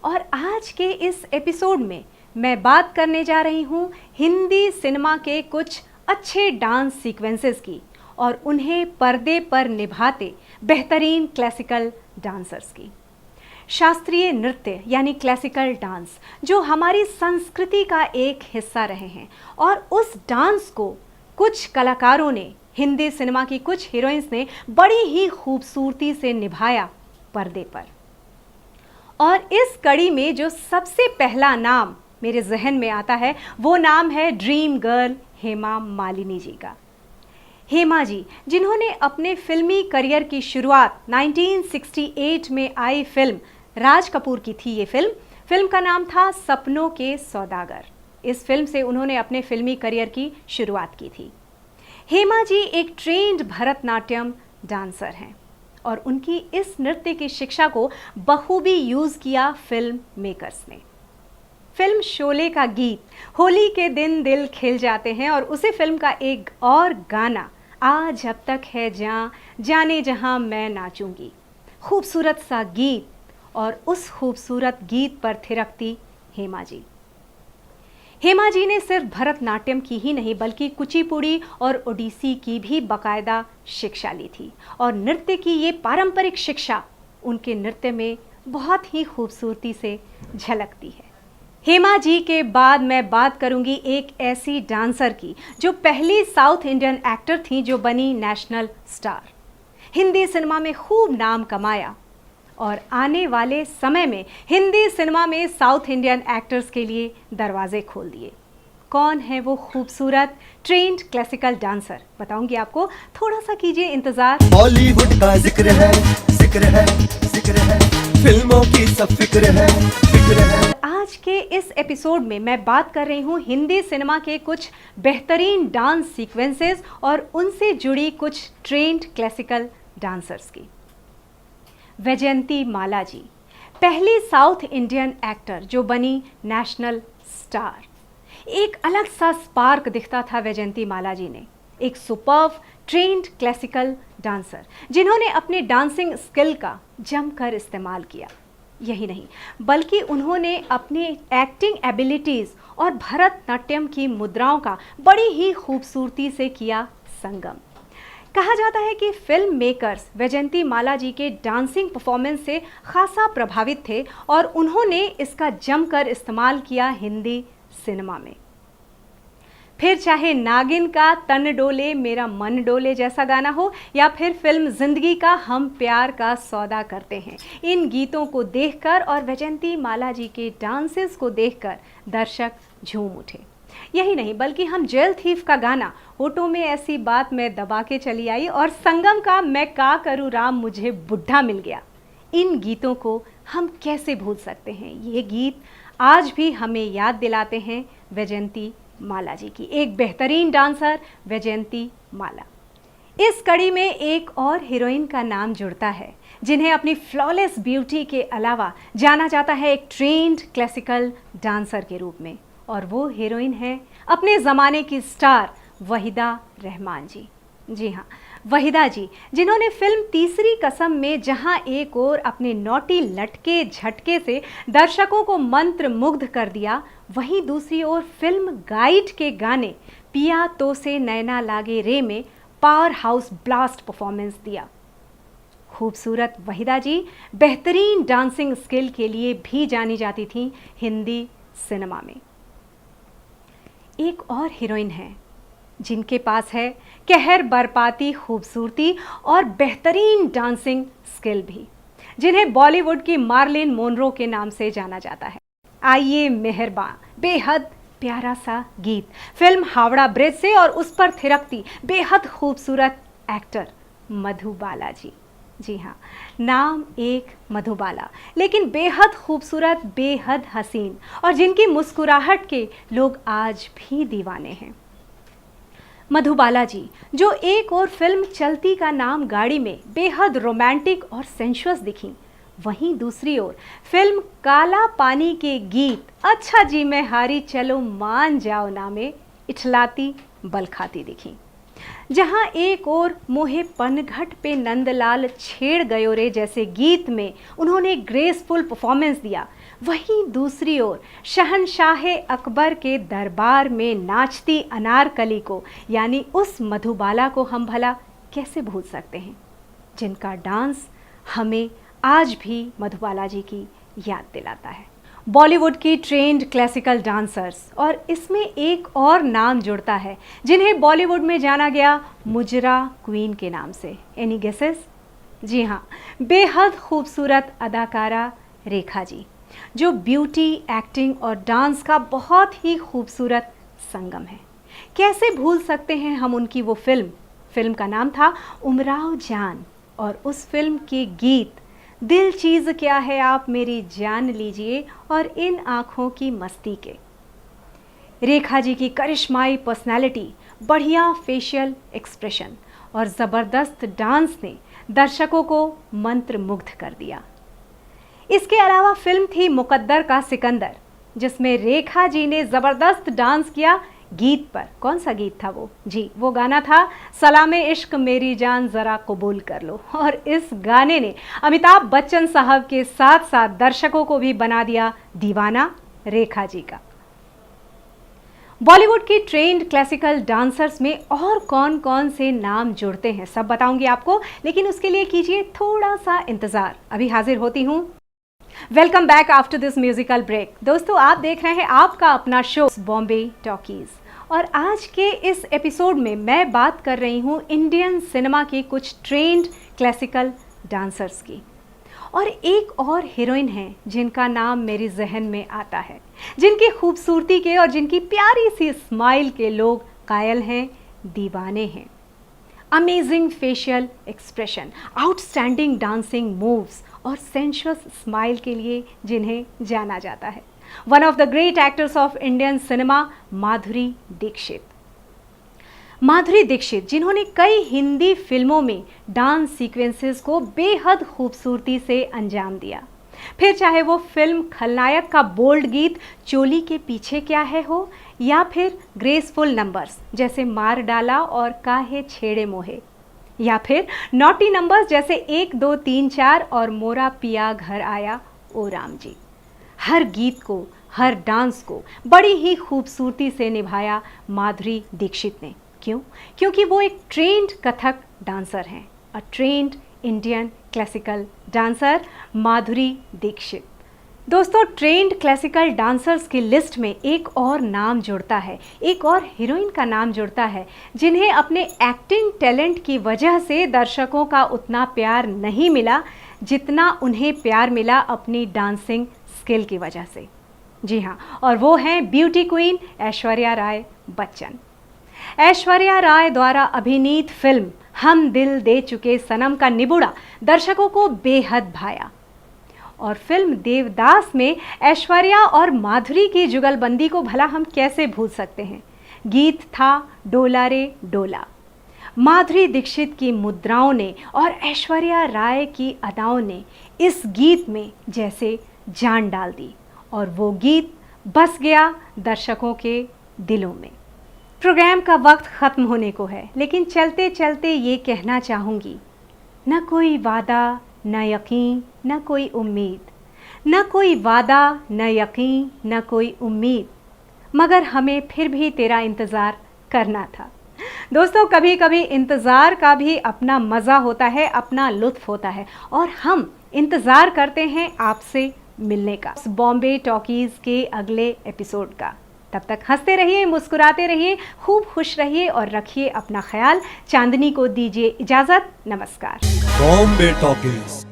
और आज के इस एपिसोड में मैं बात करने जा रही हूँ हिंदी सिनेमा के कुछ अच्छे डांस सीक्वेंसेस की और उन्हें पर्दे पर निभाते बेहतरीन क्लासिकल डांसर्स की। शास्त्रीय नृत्य यानी क्लासिकल डांस जो हमारी संस्कृति का एक हिस्सा रहे हैं और उस डांस को कुछ कलाकारों ने, हिंदी सिनेमा की कुछ हीरोइंस ने बड़ी ही खूबसूरती से निभाया पर्दे पर। और इस कड़ी में जो सबसे पहला नाम मेरे जहन में आता है वो नाम है ड्रीम गर्ल हेमा मालिनी जी का। हेमा जी जिन्होंने अपने फिल्मी करियर की शुरुआत 1968 में आई फिल्म राज कपूर की थी। ये फिल्म का नाम था सपनों के सौदागर। इस फिल्म से उन्होंने अपने फिल्मी करियर की शुरुआत की थी। हेमा जी एक ट्रेंड भरतनाट्यम डांसर हैं और उनकी इस नृत्य की शिक्षा को बखूबी यूज किया फिल्म मेकर्स ने। फिल्म शोले का गीत होली के दिन दिल खिल जाते हैं और उसी फिल्म का एक और गाना आज अब तक है जाने जहां मैं नाचूंगी, खूबसूरत सा गीत और उस खूबसूरत गीत पर थिरकती हेमा जी। हेमा जी ने सिर्फ भरतनाट्यम की ही नहीं बल्कि कुचिपुड़ी और ओडिसी की भी बाकायदा शिक्षा ली थी और नृत्य की ये पारंपरिक शिक्षा उनके नृत्य में बहुत ही खूबसूरती से झलकती है। हेमा जी के बाद मैं बात करूंगी एक ऐसी डांसर की जो पहली साउथ इंडियन एक्टर थी जो बनी नेशनल स्टार, हिंदी सिनेमा में खूब नाम कमाया और आने वाले समय में हिंदी सिनेमा में साउथ इंडियन एक्टर्स के लिए दरवाजे खोल दिए। कौन है वो खूबसूरत ट्रेंड क्लासिकल डांसर, बताऊंगी आपको, थोड़ा सा कीजिए इंतजार। बॉलीवुड का जिक्र है, फिल्मों की सब फिक्र है। आज के इस एपिसोड में मैं बात कर रही हूँ हिंदी सिनेमा के कुछ बेहतरीन डांस सीक्वेंसेस और उनसे जुड़ी कुछ ट्रेंड क्लासिकल डांसर्स की। वैजयंती माला जी पहली साउथ इंडियन एक्टर जो बनी नेशनल स्टार। एक अलग सा स्पार्क दिखता था वैजयंती माला जी ने, एक सुपर्ब ट्रेंड क्लासिकल डांसर जिन्होंने अपने डांसिंग स्किल का जमकर इस्तेमाल किया। यही नहीं बल्कि उन्होंने अपने एक्टिंग एबिलिटीज़ और भरतनाट्यम की मुद्राओं का बड़ी ही खूबसूरती से किया संगम। कहा जाता है कि फिल्म मेकर्स वैजयंती माला जी के डांसिंग परफॉर्मेंस से खासा प्रभावित थे और उन्होंने इसका जमकर इस्तेमाल किया हिंदी सिनेमा में। फिर चाहे नागिन का तन डोले मेरा मन डोले जैसा गाना हो या फिर फिल्म जिंदगी का हम प्यार का सौदा करते हैं, इन गीतों को देखकर और वैजयंती माला जी के डांसेस को देखकर दर्शक झूम उठे। यही नहीं बल्कि हम जेल थीफ का गाना होठों में ऐसी बात मैं दबा के चली आई और संगम का मैं का करूँ राम मुझे बुढ़ा मिल गया, इन गीतों को हम कैसे भूल सकते हैं। ये गीत आज भी हमें याद दिलाते हैं वैजयंती माला जी की, एक बेहतरीन डांसर वैजयंती माला। इस कड़ी में एक और हीरोइन का नाम जुड़ता है जिन्हें अपनी फ्लॉलेस ब्यूटी के अलावा जाना जाता है एक ट्रेंड क्लासिकल डांसर के रूप में, और वो हीरोइन है अपने ज़माने की स्टार वहीदा रहमान जी। जी हाँ, वहीदा जी जिन्होंने फिल्म तीसरी कसम में जहां एक ओर अपने नौटी लटके झटके से दर्शकों को मंत्र मुग्ध कर दिया, वहीं दूसरी ओर फिल्म गाइड के गाने पिया तो से नैना लागे रे में पावर हाउस ब्लास्ट परफॉर्मेंस दिया। खूबसूरत वहीदा जी बेहतरीन डांसिंग स्किल के लिए भी जानी जाती थी हिंदी सिनेमा में। एक और हीरोइन है जिनके पास है कहर बरपाती खूबसूरती और बेहतरीन डांसिंग स्किल भी, जिन्हें बॉलीवुड की मार्लिन मोनरो के नाम से जाना जाता है। आइए मेहरबान, बेहद प्यारा सा गीत फिल्म हावड़ा ब्रिज से और उस पर थिरकती बेहद खूबसूरत एक्टर मधुबाला जी। जी हाँ, नाम एक मधुबाला लेकिन बेहद खूबसूरत, बेहद हसीन और जिनकी मुस्कुराहट के लोग आज भी दीवाने हैं। मधुबाला जी जो एक और फिल्म चलती का नाम गाड़ी में बेहद रोमांटिक और सेंशुअस दिखी, वहीं दूसरी ओर फिल्म काला पानी के गीत अच्छा जी मैं हारी चलो मान जाओ ना में इठलाती बलखाती दिखी। जहां एक और मोहे पनघट पे नंदलाल छेड़ गयो रे जैसे गीत में उन्होंने ग्रेसफुल परफॉर्मेंस दिया, वहीं दूसरी ओर शहंशाह अकबर के दरबार में नाचती अनारकली को यानी उस मधुबाला को हम भला कैसे भूल सकते हैं, जिनका डांस हमें आज भी मधुबाला जी की याद दिलाता है। बॉलीवुड की ट्रेंड क्लासिकल डांसर्स, और इसमें एक और नाम जुड़ता है जिन्हें बॉलीवुड में जाना गया मुजरा क्वीन के नाम से। Any guesses? जी हाँ, बेहद खूबसूरत अदाकारा रेखा जी, जो ब्यूटी, एक्टिंग और डांस का बहुत ही खूबसूरत संगम है। कैसे भूल सकते हैं हम उनकी वो फिल्म का नाम था उमराव जान, और उस फिल्म के गीत दिल चीज़ क्या है आप मेरी जान लीजिए और इन आँखों की मस्ती के। रेखा जी की करिश्माई पर्सनैलिटी, बढ़िया फेशियल एक्सप्रेशन और ज़बरदस्त डांस ने दर्शकों को मंत्रमुग्ध कर दिया। इसके अलावा फिल्म थी मुकद्दर का सिकंदर, जिसमें रेखा जी ने ज़बरदस्त डांस किया गीत पर। कौन सा गीत था वो? जी, वो गाना था सलामे इश्क मेरी जान ज़रा कबूल कर लो। और इस गाने ने अमिताभ बच्चन साहब के साथ साथ दर्शकों को भी बना दिया दीवाना रेखा जी का। बॉलीवुड की ट्रेंड क्लासिकल डांसर्स में और कौन कौन से नाम जुड़ते हैं सब बताऊंगी आपको, लेकिन उसके लिए कीजिए थोड़ा सा इंतजार। अभी हाजिर होती हूँ। Welcome back after this musical break. दोस्तों, आप देख रहे हैं आपका अपना शो बॉम्बे टॉकीज, और आज के इस एपिसोड में मैं बात कर रही हूँ इंडियन सिनेमा के कुछ ट्रेंड क्लासिकल डांसर्स की। और एक और हीरोइन है जिनका नाम मेरे जहन में आता है, जिनकी खूबसूरती के और जिनकी प्यारी सी स्माइल के लोग कायल हैं, दीवाने हैं। Amazing facial expression, outstanding dancing moves और सेंशुअस स्माइल के लिए जिन्हें जाना जाता है। One of the great actors of Indian cinema, Madhuri Dixit. Madhuri Dixit, जिन्होंने कई हिंदी फिल्मों में डांस सीक्वेंसेस को बेहद खूबसूरती से अंजाम दिया। फिर चाहे वो फिल्म खलनायक का बोल्ड गीत चोली के पीछे क्या है हो, या फिर ग्रेसफुल नंबर्स जैसे मार डाला और काहे छेड़े मोहे, या फिर नॉटी नंबर्स जैसे 1 2 3 4 और मोरा पिया घर आया ओ राम जी। हर गीत को, हर डांस को बड़ी ही खूबसूरती से निभाया माधुरी दीक्षित ने। क्यों? क्योंकि वो एक ट्रेंड कथक डांसर हैं, a trained Indian classical dancer Madhuri Dixit. दोस्तों, ट्रेंड क्लासिकल डांसर्स की लिस्ट में एक और नाम जुड़ता है, एक और हीरोइन का नाम जुड़ता है, जिन्हें अपने एक्टिंग टैलेंट की वजह से दर्शकों का उतना प्यार नहीं मिला जितना उन्हें प्यार मिला अपनी डांसिंग स्किल की वजह से। जी हाँ, और वो हैं ब्यूटी क्वीन ऐश्वर्या राय बच्चन। ऐश्वर्या राय द्वारा अभिनीत फिल्म हम दिल दे चुके सनम का निबुड़ा दर्शकों को बेहद भाया, और फिल्म देवदास में ऐश्वर्या और माधुरी की जुगलबंदी को भला हम कैसे भूल सकते हैं। गीत था डोला रे डोला। माधुरी दीक्षित की मुद्राओं ने और ऐश्वर्या राय की अदाओं ने इस गीत में जैसे जान डाल दी, और वो गीत बस गया दर्शकों के दिलों में। प्रोग्राम का वक्त ख़त्म होने को है, लेकिन चलते चलते ये कहना चाहूँगी, न कोई वादा न यकीन न कोई उम्मीद, न कोई वादा न यकीन न कोई उम्मीद, मगर हमें फिर भी तेरा इंतज़ार करना था। दोस्तों, कभी कभी इंतज़ार का भी अपना मज़ा होता है, अपना लुत्फ़ होता है, और हम इंतज़ार करते हैं आपसे मिलने का, बॉम्बे टॉकीज़ के अगले एपिसोड का। तब तक हंसते रहिए, मुस्कुराते रहिए, खूब खुश रहिए और रखिए अपना ख्याल। चांदनी को दीजिए इजाज़त। नमस्कार। बॉम्बे टॉकीज।